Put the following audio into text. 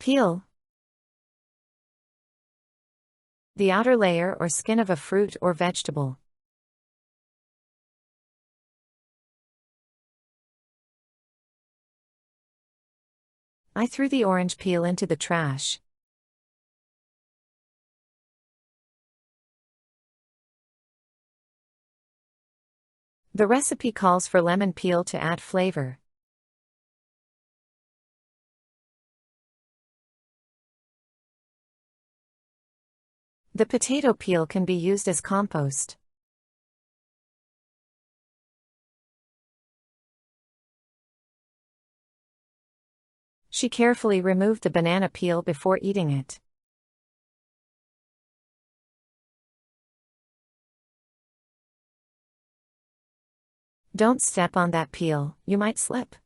Peel. The outer layer or skin of a fruit or vegetable. I threw the orange peel into the trash. The recipe calls for lemon peel to add flavor. The potato peel can be used as compost. She carefully removed the banana peel before eating it. Don't step on that peel, you might slip.